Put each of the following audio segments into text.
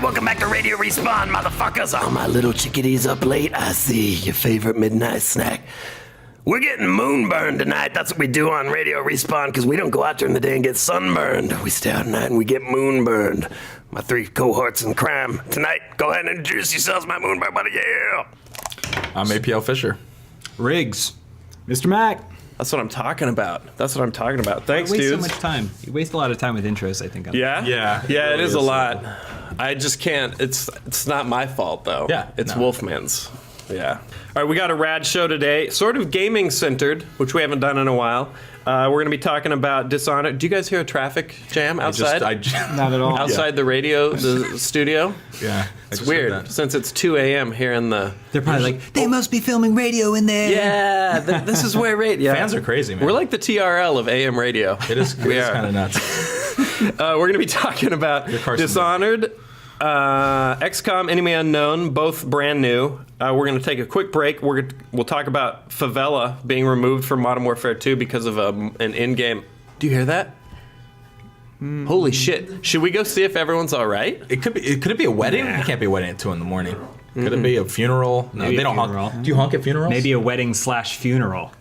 Welcome back to Radio Respawn, motherfuckers. All my little chickadees up late. I see your favorite midnight snack. We're getting moonburned tonight. That's what we do on Radio Respawn, because we don't go out during the day and get sunburned. We stay out at night and we get moonburned. My three cohorts in crime tonight. Go ahead and introduce yourselves, my moonburn buddy. Yeah. I'm APL Fisher. Riggs. Mr. Mac. That's what I'm talking about. Thanks, You waste dudes. so much time. You waste a lot of time with intros, I think. Yeah? Yeah, it Yeah, it really is a is. lot. I just can't. It's not my fault, though. Yeah, It's no. Wolfman's. Yeah. All right, we got a rad show today. Sort of gaming-centered, which we haven't done in a while. We're going to be talking about Dishonored. Do you guys hear a traffic jam outside? Not at all. Outside the studio? Yeah. It's weird, since it's 2 a.m. here in the... They're probably like, they must be filming radio in there. Yeah, this is where radio... Fans are crazy, man. We're like the TRL of AM radio. It is kind of nuts. We're going to be talking about Dishonored, XCOM, Enemy Unknown, both brand new. We're going to take a quick break. We'll talk about Favela being removed from Modern Warfare 2 because of an in-game... Do you hear that? Holy shit. Should we go see if everyone's all right? Could it be a wedding? It can't be a wedding at 2 in the morning. Could it be a funeral? No, Maybe they a don't funeral. honk. Do you honk at funerals? Maybe a wedding/funeral.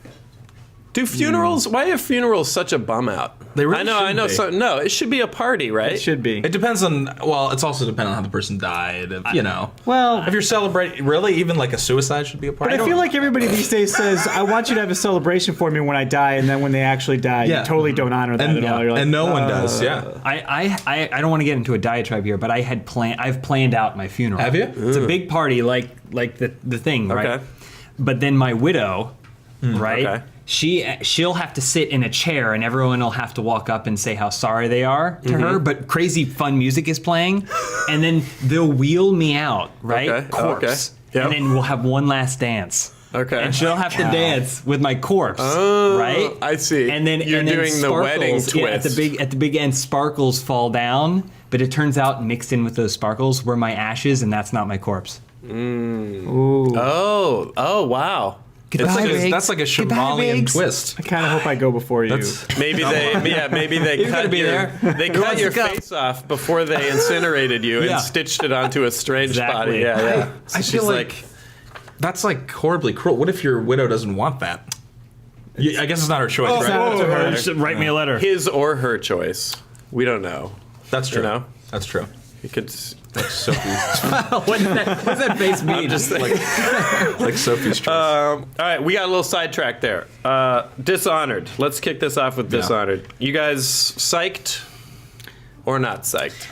Do funerals... Why are funerals such a bum out? They really I know. shouldn't be. So, no, it should be a party, right? It should be. It depends on. Well, it's also dependent on how the person died. You know. Well, If you're celebrating, really, even like a suicide should be a party. but I feel like everybody these days says, I want you to have a celebration for me when I die, and then when they actually die, Yeah. you totally don't honor that at all. You're like, and no one does. Yeah. I don't want to get into a diatribe here, but I've planned out my funeral. Have you? It's a big party, like the thing, right? Okay. But then my widow, right? okay. She'll have to sit in a chair, and everyone will have to walk up and say how sorry they are to her. But crazy fun music is playing, and then they'll wheel me out, right? Okay, Corpse, okay. Yep. and then we'll have one last dance. Okay. And she'll have to dance with my corpse, right? I see. And then You're and then doing the wedding sparkles, yeah, twist. at the big end, sparkles fall down, but it turns out mixed in with those sparkles were my ashes, and that's not my corpse. Oh, wow. That's like a Shyamalan Riggs. twist. I kind of hope I go before you. Maybe they cut be your, there. they cut your face off before they incinerated you Yeah. and stitched it onto a strange Exactly. body. Yeah. I She's feel like that's like horribly cruel. What if your widow doesn't want that? I guess it's not her choice, right? Send it to her. Just write me a letter. his or her choice. We don't know. That's true. You know? That's true. You could. What's that face mean? Just Like Sophie's choice. all right, we got a little sidetrack there. Dishonored. Let's kick this off with Dishonored. You guys psyched or not psyched?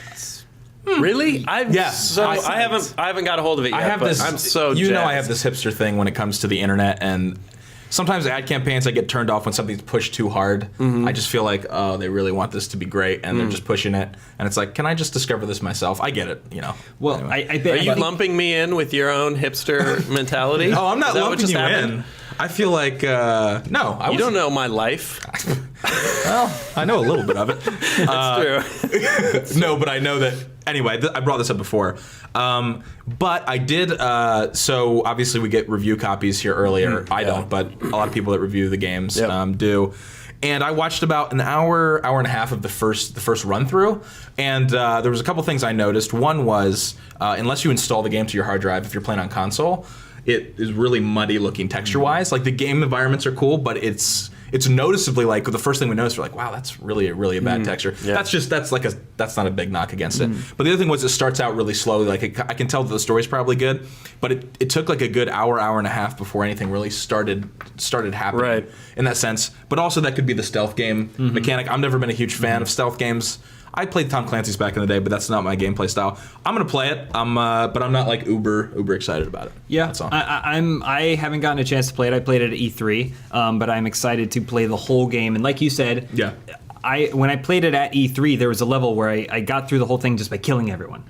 Really? I haven't got a hold of it yet. I have but this. I'm so. You know, I jazzed. have this hipster thing when it comes to the internet, and sometimes ad campaigns I get turned off when something's pushed too hard. I just feel like, oh, they really want this to be great, and they're just pushing it. And it's like, can I just discover this myself? I get it, you know. Well, Anyway. I bet. Are you lumping me in with your own hipster mentality? Oh, I'm not Is that what lumping just you happened? in. I feel like no. You don't know my life. Well, I know a little bit of it. That's true. No, but I know that. Anyway, I brought this up before. But I did. So obviously, we get review copies here earlier. I don't, but a lot of people that review the games do. And I watched about an hour and a half of the first run through, and there was a couple things I noticed. One was unless you install the game to your hard drive, if you're playing on console, it is really muddy looking texture wise. Like the game environments are cool, but it's noticeably like the first thing we noticed, we're like, wow, that's really a bad texture. Yeah. That's not a big knock against it. But the other thing was it starts out really slowly. Like I can tell that the story's probably good, but it took like a good hour and a half before anything really started happening. Right. In that sense. But also that could be the stealth game mechanic. I've never been a huge fan of stealth games. I played Tom Clancy's back in the day, but that's not my gameplay style. I'm gonna play it. But I'm not like uber excited about it. Yeah, that's all. I haven't gotten a chance to play it. I played it at E3, but I'm excited to play the whole game. And like you said, Yeah. When I played it at E3, there was a level where I got through the whole thing just by killing everyone,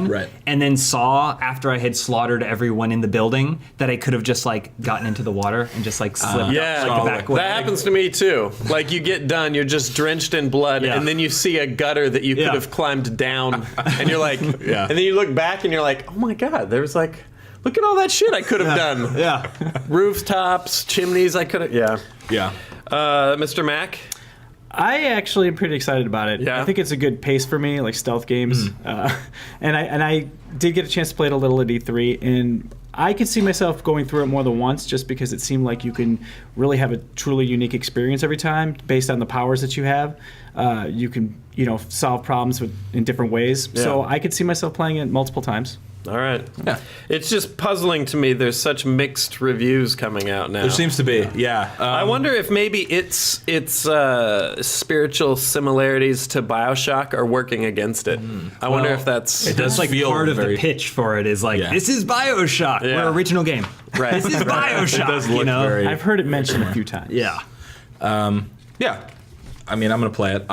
Right. and then saw after I had slaughtered everyone in the building that I could have just like gotten into the water and just like slipped Yeah, up, like the back way. that happens to me too. Like you get done, you're just drenched in blood, Yeah. and then you see a gutter that you could have climbed down, and you're like, and then you look back and you're like, oh my god, there's like, look at all that shit I could have done. Yeah. Rooftops, chimneys, I could have. Yeah. Yeah. Mr. Mac. I actually am pretty excited about it. Yeah? I think it's a good pace for me, like stealth games. And I did get a chance to play it a little at E3, and I could see myself going through it more than once just because it seemed like you can really have a truly unique experience every time based on the powers that you have. You can, solve problems in different ways. Yeah. So I could see myself playing it multiple times. All right. Yeah. It's just puzzling to me. There's such mixed reviews coming out now. There seems to be, yeah. I wonder if maybe its spiritual similarities to BioShock are working against it. I wonder if that's... That's like feel part of very- the pitch for it is like, Yeah. this is BioShock. Yeah. We're original game. Right. This is BioShock. It does look very... I've heard it mentioned a few times. Yeah. Yeah. I mean, I'm gonna play it.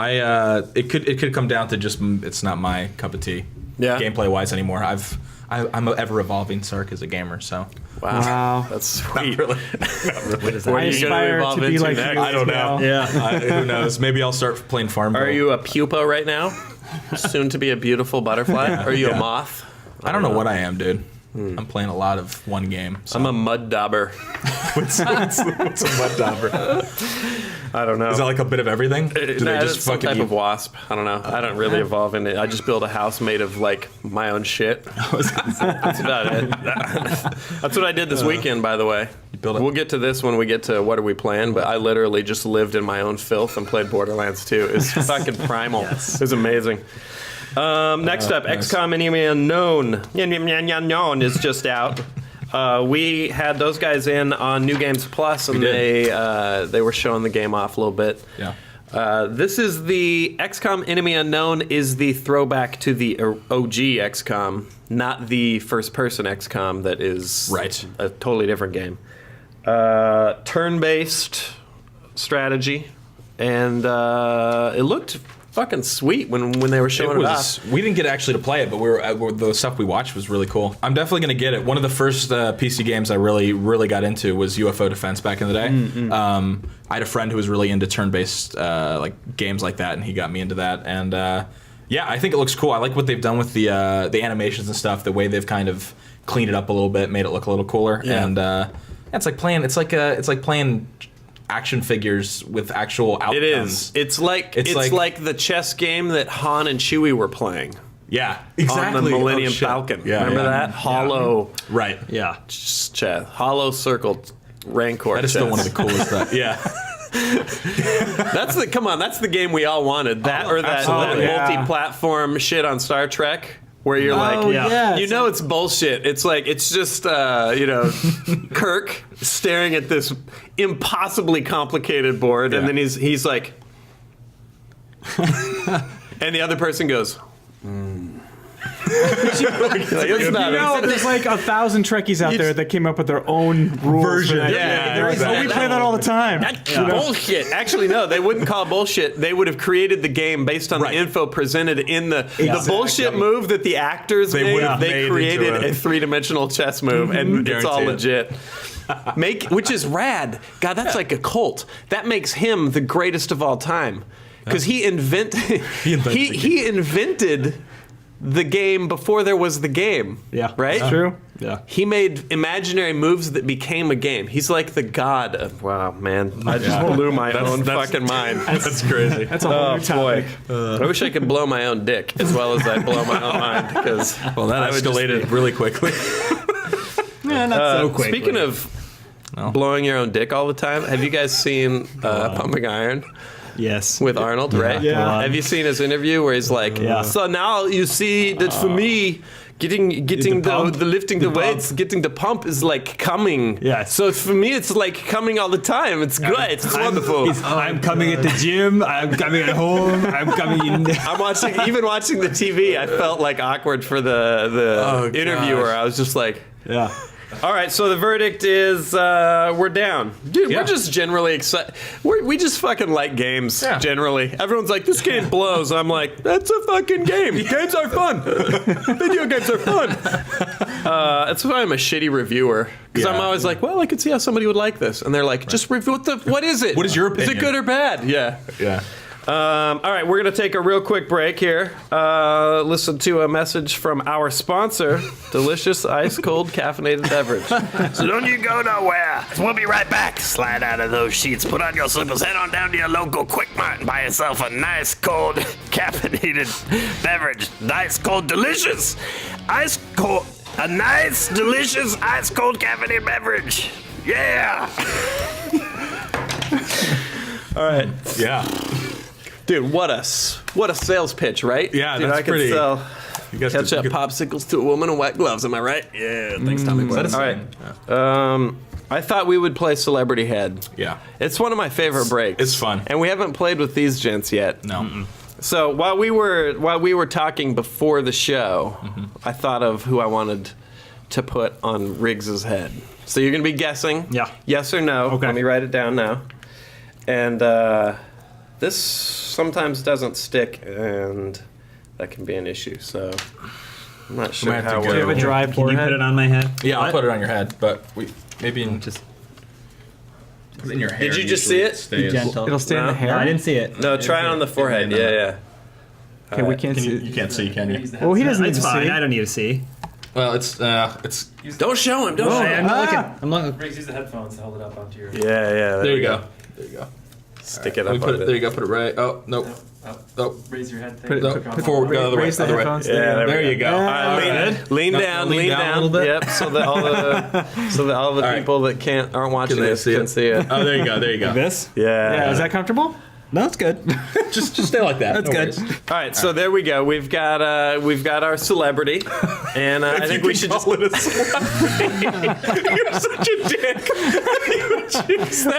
It could come down to just it's not my cup of tea. Yeah. Gameplay wise anymore. I'm an ever evolving Sark as a gamer, so Wow. That's sweet. really. What is What are I you gonna aspire evolve to be into like next? you I don't as know. well. Yeah. Who knows? Maybe I'll start playing Farmville. Are you a pupa right now? Soon to be a beautiful butterfly? Are you a moth? I don't know what I am, dude. I'm playing a lot of one game. So. I'm a mud dauber. What's a mud dauber? I don't know. Is that like a bit of everything? Do they It's some type eat? of wasp. I don't know. I don't really evolve in it. I just build a house made of like my own shit. That's about it. That's what I did this weekend, by the way. build it. We'll get to this when we get to what are we playing, but I literally just lived in my own filth and played Borderlands 2. It's fucking primal. It was amazing. Next up, nice. XCOM Enemy Unknown is just out. We had those guys in on New Games Plus, and they were showing the game off a little bit. Yeah. This is the XCOM Enemy Unknown is the throwback to the OG XCOM, not the first-person XCOM that is Right. a totally different game. Turn-based strategy, and it looked fucking sweet when they were showing it off. We didn't get actually to play it, but the stuff we watched was really cool. I'm definitely going to get it. One of the first PC games I really got into was UFO Defense back in the day. I had a friend who was really into turn-based like games like that, and he got me into that. And yeah, I think it looks cool. I like what they've done with the animations and stuff. The way they've kind of cleaned it up a little bit, made it look a little cooler. Yeah. And it's like playing action figures with actual outcomes. It is. It's like the chess game that Han and Chewie were playing. Yeah, On exactly. the Millennium Oh, shit. Falcon. Yeah, Remember yeah. that? Hollow Right. Yeah. chess. Hollow circle Rancor That is chess. still one of the coolest stuff. Yeah. That's the game we all wanted. That or that absolutely. multi-platform shit on Star Trek where you're Oh, like, yeah. you know it's bullshit. It's like, it's just, Kirk staring at this impossibly complicated board, and then he's like, and the other person goes, it's not. There's like 1,000 Trekkies out there that came up with their own rules. Version. for that. Yeah, They're like, exactly. oh, we play that all the time. That's bullshit. Actually, no, they wouldn't call it bullshit. They would have created the game based on Right. the info presented in the Exactly. bullshit move that the actors They made. would have They made created into a three-dimensional chess move, and it's all Guarantee legit. Which is rad. God, that's like a cult. That makes him the greatest of all time because he invented the game before there was the game. Yeah. Right? It's true. Yeah. He made imaginary moves that became a game. He's like the god of. Wow, man! I just blew my own fucking mind. That's crazy. That's a whole new topic. I wish I could blow my own dick as well as I blow my own mind because. Well, that escalated really quickly. Yeah, not so quick. Speaking of blowing your own dick all the time, have you guys seen Pumping Iron Yes. with Arnold? Right? Yeah. Have you seen his interview where he's like, Yeah. "So now you see that for me." Getting pump? the lifting the weights, getting the pump is like coming. Yes. So for me, it's like coming all the time. It's great. It's wonderful. I'm coming at the gym. I'm coming at home. I'm coming in. I'm watching the TV. I felt like awkward for the interviewer. gosh. I was just like, Yeah. all right. So the verdict is we're down, dude. Yeah. We're just generally excited. We just fucking like games. Yeah. Generally, everyone's like, this game blows. I'm like, that's a fucking game. Games are fun. Video games are fun. That's why I'm a shitty reviewer because I'm Yeah. always like, well, I could see how somebody would like this, and they're like, just review what is it? What is your Is it opinion? good or bad? Yeah. Yeah. All right, we're going to take a real quick break here. Listen to a message from our sponsor, delicious ice cold caffeinated beverage. So don't you go nowhere. Yeah, we'll be right back. Slide out of those sheets, put on your slippers, head on down to your local Quick Mart and buy yourself a nice cold caffeinated beverage. Nice cold delicious ice cold, a nice delicious ice cold caffeinated beverage. Yeah. All right. Yeah. Dude, what a sales pitch, right? Yeah, Dude, that's I could pretty. sell You guys ketchup could- popsicles to a woman in white gloves. Am I right? Yeah. Thanks, Tommy Boy. that a All right. saying? I thought we would play Celebrity Head. Yeah. It's one of my favorite breaks. It's fun. and we haven't played with these gents yet. No. So while we were talking before the show, I thought of who I wanted to put on Riggs's head. So you're gonna be guessing, Yeah. yes or no. Okay. Let me write it down now. And this sometimes doesn't stick, and that can be an issue. So I'm not sure might have how to we're. go. Do you have a dry Can you forehead? put it on my head? Yeah, I'll What? put it on your head, but maybe Just put it in your hair. Did you just see it? be gentle. It'll stay in No. the hair. No, I didn't see it. No, try it on the forehead. Yeah. Okay, we can't see. You can't see, can you? Well, he doesn't need It's to fine. see. I don't need to see. Well, it's. Don't show him. Don't show him. I'm not looking. I'm looking. Riggs, use the headphones to hold it up onto your. Yeah. There you go. There you go. Stick it Let me up. put on it. There you go. Put it right. Oh no. Oh. Raise your head. Put it- thing. No, put- forward, go the other way. Raise the Other way. headphones. Yeah, There you go. All right, lean No, down, lean lean down a down. little bit. Yep, so that all the right. people that aren't watching Can they this see can it? see it. Oh, there you go. There you go. This? Yeah. Yeah, is that comfortable? No, it's good. Just stay like that. That's No good. worries. All right, so there we go. We've got our celebrity, and I think we should just. You're such a dick.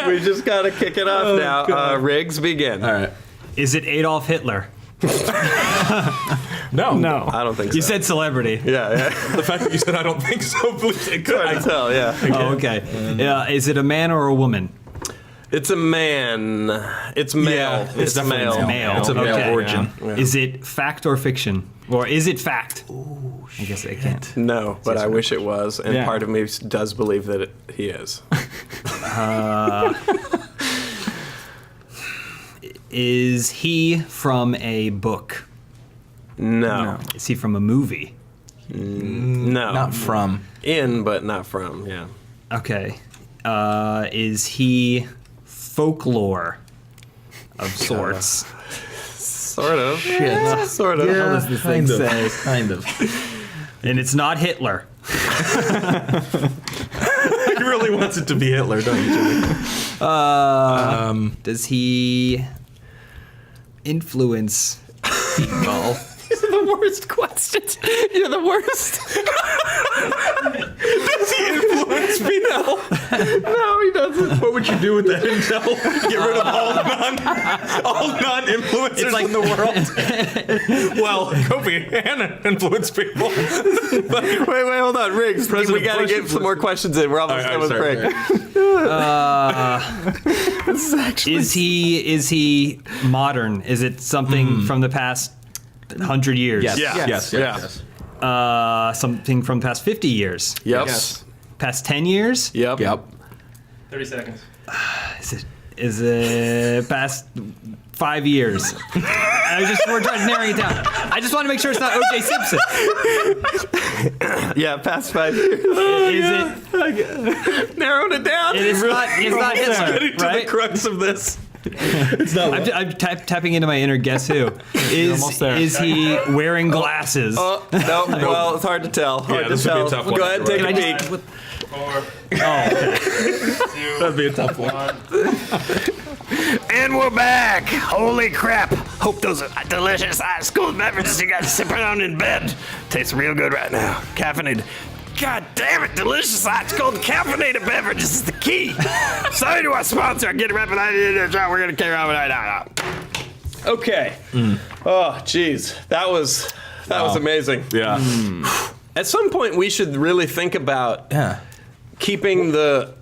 We just gotta kick it off now. God. Riggs, begin. All right. Is it Adolf Hitler? No. No. I don't think You so. said celebrity. Yeah. The fact that you said I don't think so, please. It could. I can tell. Yeah. Oh, okay. Is it a man or a woman? It's a man. It's male. Yeah, it's definitely male. Male. It's a male Okay. origin. Is it fact or fiction? Or is it fact? Ooh, I guess I can't. No, but I wish it was, and Yeah. part of me does believe that he is. Is he from a book? No. Is he from a movie? No. Not from. In, but not from. Yeah. Okay. Is he folklore of sorts? Sort of. Shit. Sort of. What does this thing say? Kind of. And it's not Hitler. He really wants it to be Hitler, don't you, Jimmy? Does he influence people? These are the worst questions. You're the worst. Does he influence people? No, he doesn't. What would you do with that intel? Get rid of all non-influencers like- in the world? Well, Kobe and influence people. Wait, hold on. Riggs, we got to Bush get some more questions in. We're almost done with the break. Is he modern? Is it something from the past 100 years? Yes. Yeah. Yes. Yeah. Yes. Something from the past 50 years? Yep. Yes. Past 10 years? Yep. Yep. 30 seconds. Is it past 5 years? We're trying to narrow it down. I just want to make sure it's not O.J. Simpson. Yeah, past 5 years. Is it? Narrowed it down. It's not Hitler, Getting to the right? crux of this. I'm tapping into my inner guess who. almost there. Is he wearing glasses? Oh, no. Well, it's hard to tell. Hard to this would be tell. a tough one. Go ahead, take Can a I peek. just- 4, That'd be a tough one. 1. And we're back. Holy crap. Hope those are delicious ice cold beverages you guys sipping on in bed taste real good right now. Caffeinated. God damn it, delicious ice cold caffeinated beverages is the key. Sorry to our sponsor. Get it right behind you. We're going to carry on right now. Okay. Oh, geez. That was amazing. Yeah. At some point, we should really think about Yeah. keeping the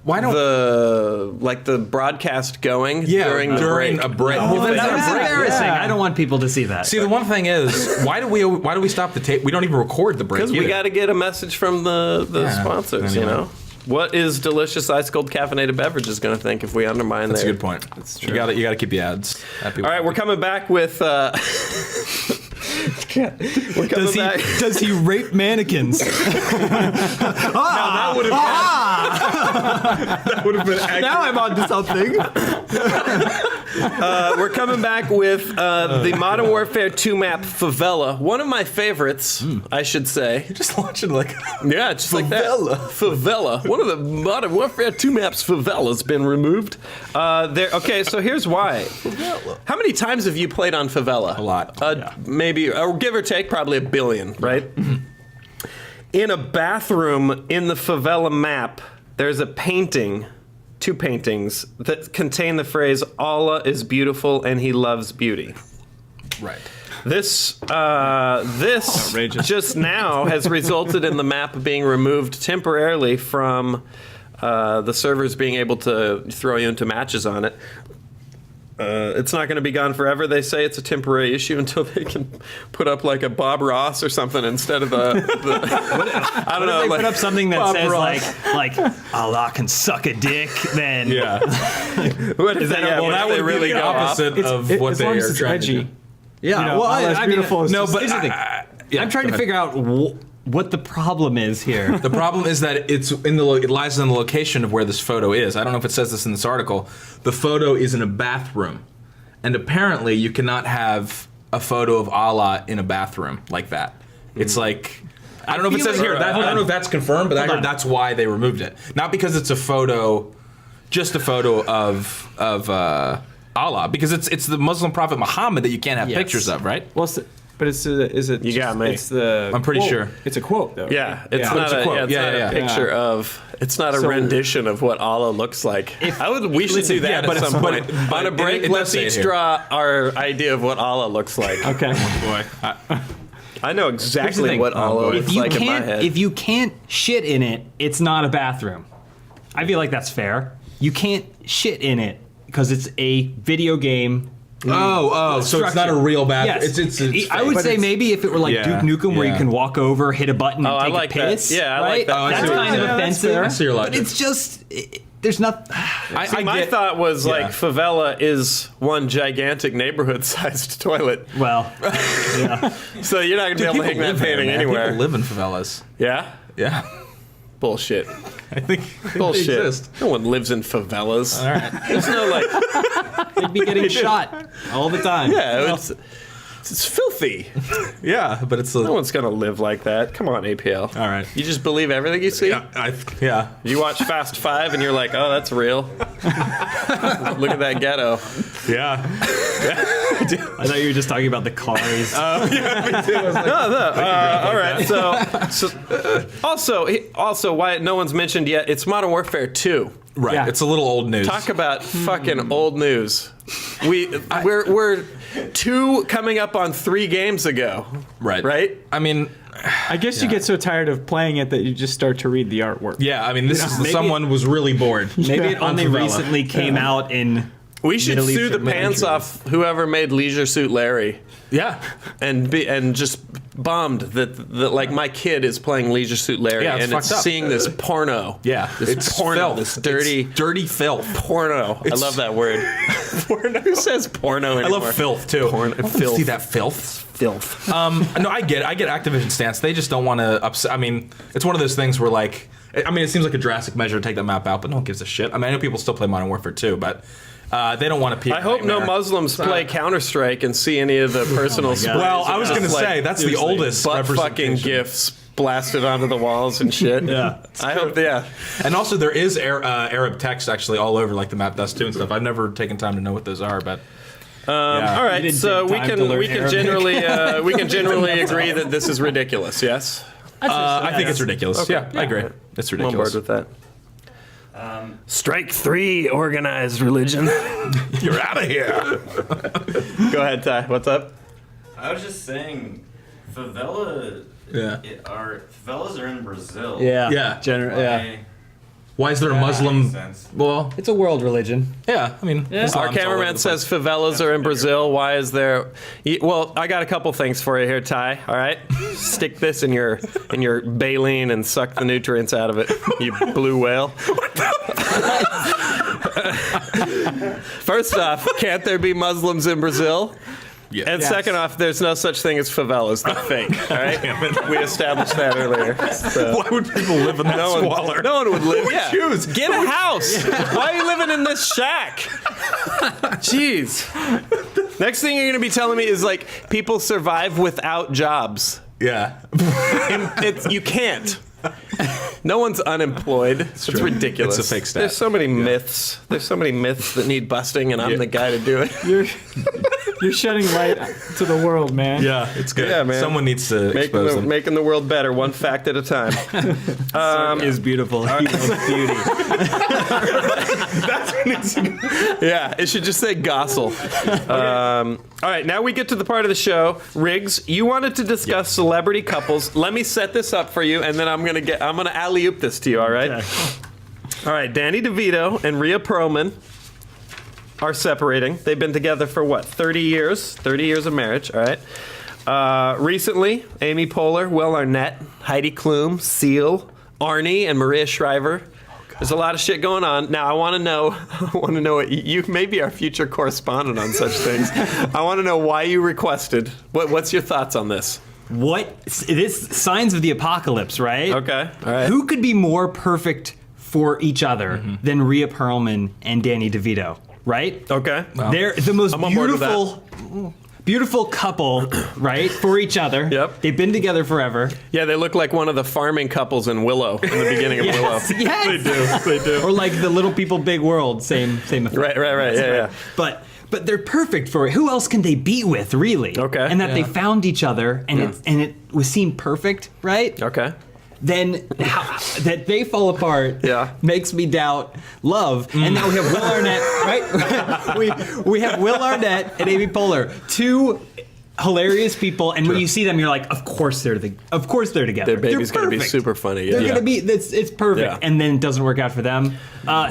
broadcast going during the break. a break. Well, Well, that was a break. embarrassing. I don't want people to see that. See, the one thing is, why do we stop the tape? We don't even record the break. Because we either. got to get a message from the Yeah. sponsors, you Anyway. know? What is delicious ice cold caffeinated beverages going to think if we undermine That's a their... good point. That's true. You got to keep the ads. Happy All right, we're coming back with We're coming back. Does he rape mannequins? That would have been accurate. Now I'm onto something. We're coming back with the Modern Warfare 2 map Favela. One of my favorites, I should say. Just launching like Yeah, just like that. Favela. One of the Modern Warfare 2 maps, Favela's been removed. Okay, so here's why. How many times have you played on Favela? A lot. Maybe, or give or take, probably 1 billion, right? In a bathroom in the Favela map, there's a painting, 2 paintings, that contain the phrase, Allah is beautiful and he loves beauty. right. This Outrageous. just now has resulted in the map being removed temporarily from the servers being able to throw you into matches on it. It's not going to be gone forever. They say it's a temporary issue until they can put up like a Bob Ross or something instead of the I don't know. They like, put up something that Bob says Ross. like Allah can suck a dick. Then Yeah. What is that? Yeah, Well, what that if they would really be the go off? opposite of what as they long are as it's trying to edgy. do. yeah. You know, well, Allah's I beautiful mean, is no, just- but Here's the thing. I'm trying to figure out what the problem is here. The problem is that it lies in the location of where this photo is. I don't know if it says this in this article. The photo is in a bathroom, and apparently you cannot have a photo of Allah in a bathroom like that. It's like I don't know if it feel says like- here. I don't know if that's confirmed, but I Hold heard on. that's why they removed it. Not because it's a photo, just a photo of Allah, because it's the Muslim prophet Muhammad that you can't have Yes. pictures of, right? Well, but is it? You got me. It's the. I'm pretty quote. sure. It's a quote, though. Yeah, it's Yeah. not It's a a, quote. yeah, it's Yeah, not yeah, a picture yeah. of. It's not a So- rendition of what Allah looks like. We should do that yeah, but at some it's- point. but On a it- break, it does let's say it each here. draw our idea of what Allah looks like. Okay. Boy, I know exactly thing. what Allah if looks you like in my can't head. if you can't shit in it, it's not a bathroom. I feel like that's fair. You can't shit in it because it's a video game. so it's not a structure. real bathroom. Yes, It's I would But say it's- maybe if it were like Yeah, Duke Nukem, where you yeah. can walk over, hit a button, and Oh, I take like a that. piss. Yeah, I right? like that. Oh, I see That's what kind you're of saying. offensive. I see your but logic. it's just there's not. My get- thought was like yeah. favela is one gigantic neighborhood-sized toilet, Well, yeah. so you're not gonna be able to hang that painting anywhere. People live in favelas. Yeah, Yeah, bullshit. I think Bullshit. They exist. No one lives in favelas. All right. There's no like. They'd be getting shot all the time. Yeah, it's filthy. Yeah, but it's No one's gonna live like that. Come on, APL. all right. You just believe everything you see? Yeah. You watch Fast 5 and you're like, oh, that's real. Look at that ghetto. Yeah. I thought you were just talking about the cars. All right. So also, why no one's mentioned yet? It's Modern Warfare 2. Right. Yeah. It's a little old news. Talk about fucking old news. We're 2 coming up on 3 games ago. right. Right? I mean, I guess you get so tired of playing it that you just start to read the artwork. yeah. I mean, this is maybe- someone was really bored. Maybe it on only Favela. recently came out in. We should Middle sue the Eastern pants countries. off whoever made Leisure Suit Larry. Yeah. And just bummed that like my kid is playing Leisure Suit Larry Yeah, it's and it's fucked up. seeing this porno. Yeah. This porno, filth. this dirty It's dirty filth. porno. I love that word. Porno. Who says porno I anymore? love filth too. Porn, I wanna filth. See that filth? Filth. No, I get Activision's stance. They just don't want to upset. I mean, it's one of those things where like, I mean, it seems like a drastic measure to take that map out, but no one gives a shit. I mean, I know people still play Modern Warfare 2, but they don't want to. I hope no Muslims play Counter-Strike and see any of the personal sprays. Well, I was of going to just, say that's the oldest butt fucking representation. gifs blasted onto the walls and shit. Yeah. I hope. Yeah. And also, there is Arab text actually all over like the map dust too and stuff. I've never taken time to know what those are, but yeah. All right, didn't so take we time to learn can Arabic. we can generally agree that this is ridiculous. Yes, I think it's ridiculous. Yeah, I agree. It's I'm on board ridiculous. with that. Strike 3, organized religion. You're out of here. Go ahead, Ty. What's up? I was just saying, favelas are in Brazil. Yeah. Yeah. Yeah. Why is there a That Muslim? makes sense. Well, It's a world religion. yeah. I mean, Our Islam's all over cameraman the says place. favelas are in Brazil. Why is there? Well, I got a couple things for you here, Ty. All right, stick this in your baleen and suck the nutrients out of it, you blue whale. First off, can't there be Muslims in Brazil? Yeah. And Yes. second off, there's no such thing as favelas. They're fake. All right, we established that earlier. So. Why would people live in that squalor? No one would live. Yeah. choose? Get a house. Why are you living in this shack? Jeez. Next thing you're gonna be telling me is like people survive without jobs. Yeah. You can't. No one's unemployed. It's ridiculous. It's a fake stat. There's so many myths. There's so many myths that need busting, and I'm the guy to do it. You're shedding light to the world, man. Yeah, it's good. Yeah, man. Someone needs to expose them. Making the world better, one fact at a time. Is beautiful. He knows beauty. Yeah, it should just say Gossel. All right, now we get to the part of the show. Riggs, you wanted to discuss celebrity couples. Let me set this up for you, and then I'm gonna alley-oop this to you. All right. Okay. All right. Danny DeVito and Rhea Perlman are separating. They've been together for what? 30 years. 30 years of marriage. All right. Recently, Amy Poehler, Will Arnett, Heidi Klum, Seal, Arnie, and Maria Shriver. There's a lot of shit going on. Now I want to know. You may be our future correspondent on such things. I want to know why you requested. What's your thoughts on this? This signs of the apocalypse, right? Okay. All right. Who could be more perfect for each other than Rhea Perlman and Danny DeVito, right? Okay. They're the most I'm on board with beautiful couple, right, for each other. Yep. They've been together forever. Yeah, they look like one of the farming couples in Willow in the beginning of Willow. Yes. They do. Or like the Little People Big World, same effect. Right. Yeah. But they're perfect for it. Who else can they be with, really? Okay. And that they found each other, and it was seemed perfect, right? Okay. Then that they fall apart makes me doubt love. And now we have Will Arnett, right? we have Will Arnett and Amy Poehler, two hilarious people, and when you see them, you're like, of course they're together. Their baby's They're gonna be perfect. super funny. They're Yeah. gonna be. It's perfect, Yeah. and then it doesn't work out for them.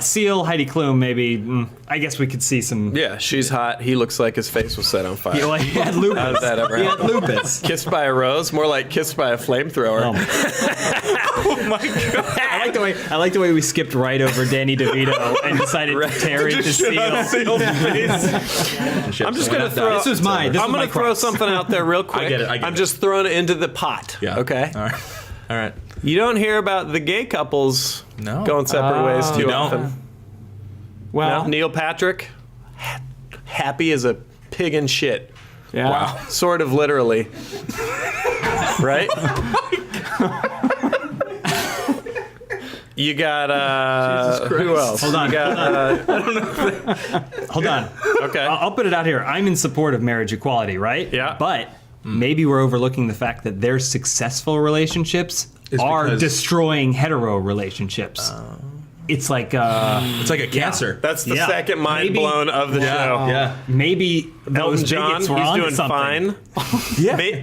Seal, Heidi Klum, maybe. I guess we could see some. Yeah, she's hot. He looks like his face was set on fire. He had lupus. How did that ever He had happen? lupus. Kissed by a rose? More like kissed by a flamethrower. Oh my god! I like the way we skipped right over Danny DeVito and decided to tear into Seal. I'm just gonna throw. This was mine. I'm gonna throw something out there real quick. I get it. I'm just throwing it into the pot. Yeah. Okay. All right. You don't hear about the gay couples No. going separate ways too You don't? often. Well, No? Neil Patrick, happy as a pig in shit. yeah. Wow. Sort of literally. Right? You got who else? Hold on. You got, Hold on. okay. I'll put it out here. I'm in support of marriage equality, right? Yeah. But maybe we're overlooking the fact that their successful relationships are because- destroying hetero relationships. It's like It's like a cancer. That's the Yeah. second mind Maybe- blown of the show. Yeah. maybe those Elton John, bigots he's were onto doing something. fine. Yeah.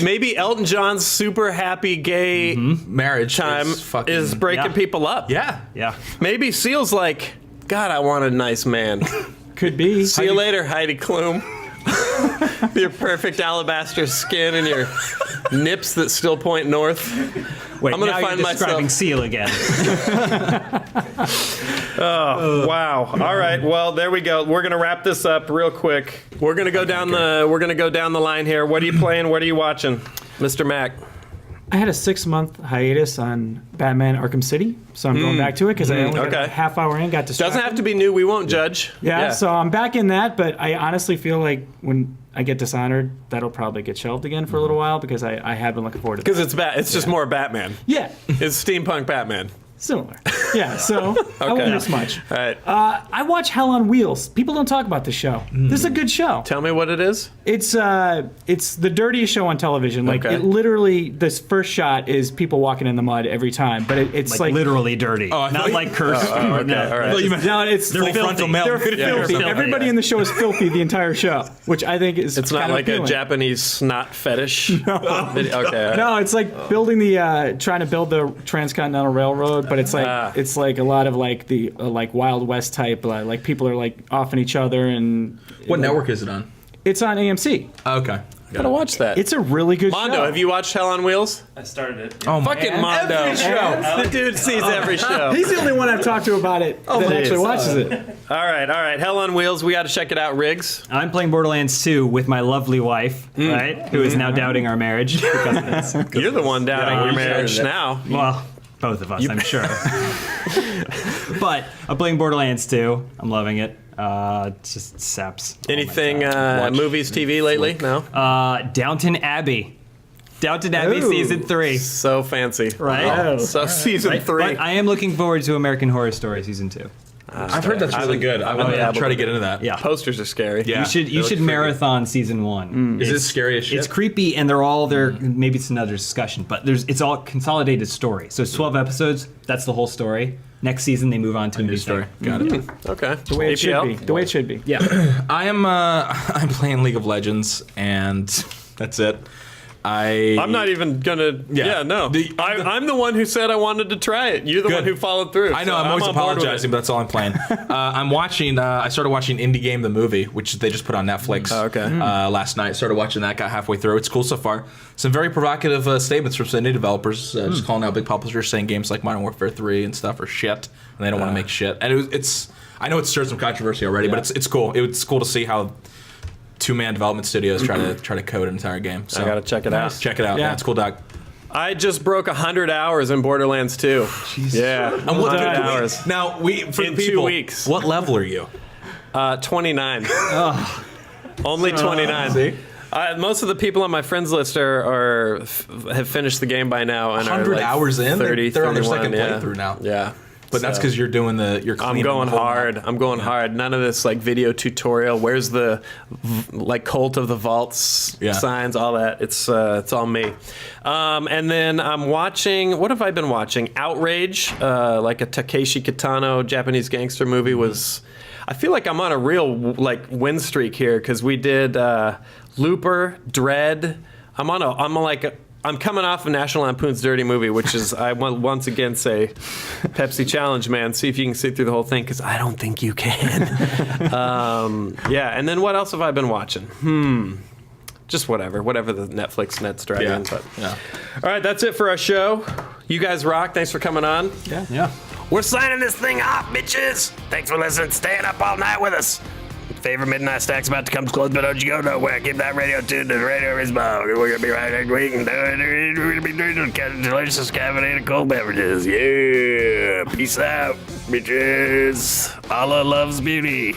Maybe Elton John's super happy gay Marriage time is fucking. is breaking Yeah. people up. Yeah. Yeah. Maybe Seal's like, God, I want a nice man. Could be. See you later, Heidi Klum. Your perfect alabaster skin and your nips that still point north. Wait, I'm gonna now find you're describing myself- Seal again. Wow. All right. Well, there we go. We're gonna wrap this up real quick. We're gonna go down the line here. What are you playing? What are you watching, Mr. Mac? I had a 6-month hiatus on Batman Arkham City, so I'm going back to it because I only got okay. a half hour in, got distracted. Doesn't have to be new. We won't judge. Yeah, so I'm back in that, but I honestly feel like when I get Dishonored, that'll probably get shelved again for a little while because I have been looking forward to because that. it's just more Batman. Yeah, It's steampunk Batman. similar. Yeah, so I won't miss much. All right. I watch Hell on Wheels. People don't talk about this show. This is a good show. Tell me what it is. It's the dirtiest show on television. Like Okay. it literally, this first shot is people walking in the mud every time, but it's like like literally dirty. I Not thought- like cursed. Okay. No. All right. no, it's They're filthy. frontal male. They're Yeah, filthy. filthy, Everybody yeah. in the show is filthy the entire show, which I think is It's not kind of like appealing. a Japanese snot fetish. No. Okay. All right. No, it's like building the trying to build the Transcontinental Railroad, but it's like a lot of like the like Wild West type. Like people are like offing each other, and What network is it on? it's on AMC. Okay. Gotta watch that. It's a really good Mondo, show. have you watched Hell on Wheels? I started it. Oh my Fucking Mondo. Every show. The dude sees every show. He's the only one I've talked to about it that actually watches it. All right. Hell on Wheels. We got to check it out, Riggs. I'm playing Borderlands 2 with my lovely wife, right? Who is now doubting our marriage because of this. You're the one doubting your marriage now. Well, both of us, I'm sure. But I'm playing Borderlands 2. I'm loving it. It just saps. Anything, movies, TV lately? No? Downton Abbey. Downton Abbey season 3. So fancy. Right? Oh. So season 3. But I am looking forward to American Horror Story season 2. I've heard that's really good. I would try to get into that. Yeah. Posters are scary. Yeah. You should marathon season 1. Is it scary as shit? It's creepy, and they're all there. Maybe it's another discussion, but it's all consolidated story. So it's 12 episodes. That's the whole story. Next season, they move on to a new story. Got it. Okay. The way it should be. The way it should be. Yeah. I'm playing League of Legends, and that's it. I'm not even gonna. Yeah, no. I'm the one who said I wanted to try it. You're the one who followed through. I know. so I'm always on board with apologizing, but that's all I'm playing. I'm watching. I started watching Indie Game the movie, which they just put on Netflix. Last night, started watching that. Got halfway through. It's cool so far. Some very provocative statements from some indie developers, just calling out big publishers, saying games like Modern Warfare 3 and stuff are shit, and they don't want to make shit. And it's. I know it's stirred some controversy already, but it's cool. It's cool to see how two-man development studios try to code an entire game. So I gotta check it out. Check it out. Yeah, it's cool, Doc. I just broke 100 hours in Borderlands 2. Yeah, And what 100 hours. Now, for In the 2 people, weeks. what level are you? 29. Only 29. See? Most of the people on my friends list have finished the game by now and 100 are like hours in? 30, They're on their 31, second yeah. playthrough now. Yeah. But that's because you're doing you're cleaning I'm going the whole hard. map. I'm going hard. None of this like video tutorial. Where's the like cult of the vaults signs? All that. It's all me. And then I'm watching. What have I been watching? Outrage, like a Takeshi Kitano Japanese gangster movie. Was I feel like I'm on a real like win streak here because we did Looper, Dread. I'm coming off of National Lampoon's Dirty Movie, which is, I want once again say, Pepsi Challenge, man. See if you can sit through the whole thing, because I don't think you can. And then what else have I been watching? Just whatever the Netflix net's driving. Yeah. All right, that's it for our show. You guys rock. Thanks for coming on. Yeah. We're signing this thing off, bitches. Thanks for listening. Staying up all night with us. Favorite midnight snack's about to come close, but don't you go nowhere. Keep that radio tuned to the Radio Respawn. We're going to be right next week. And we're going to be drinking delicious caffeinated cold beverages. Yeah. Peace out, bitches. Allah loves beauty.